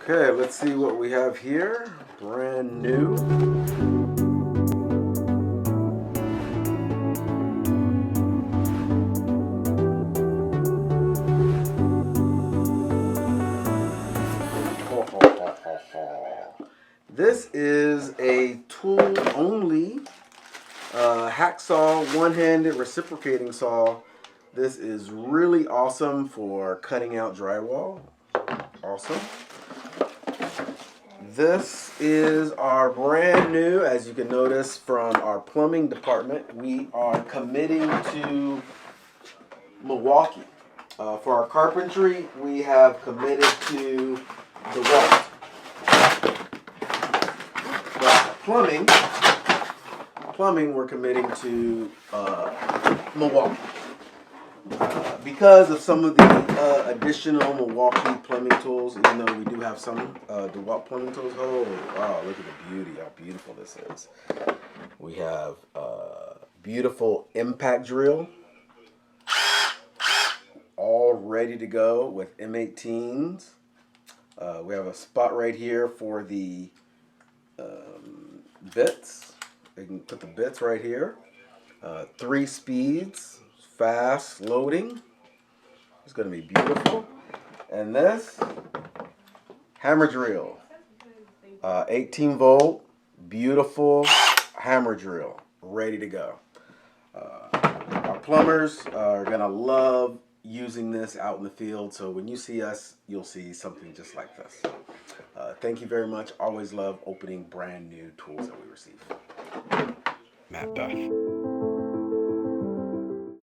Okay, let's see what we have here. Brand new. This is a tool-only hacksaw, one-handed reciprocating saw. This is really awesome for cutting out drywall. Awesome. This is our brand new, as you can notice from our plumbing department, we are committing to Milwaukee. For our carpentry, we have committed to DeWalt. But plumbing, we're committing to Milwaukee. Because of some of the additional Milwaukee plumbing tools, even though we do have some DeWalt plumbing tools. Oh, wow, look at the beauty, how beautiful this is. We have beautiful impact drill, all ready to go with M18s. We have a spot right here for the bits. You can put the bits right here. 3 speeds, fast loading. It's going to be beautiful. And this hammer drill, 18 volt, beautiful hammer drill, ready to go. Our plumbers are going to love using this out in the field. So when you see us, you'll see something just like this. Thank you very much. Always love opening brand new tools that we receive. MattBeth.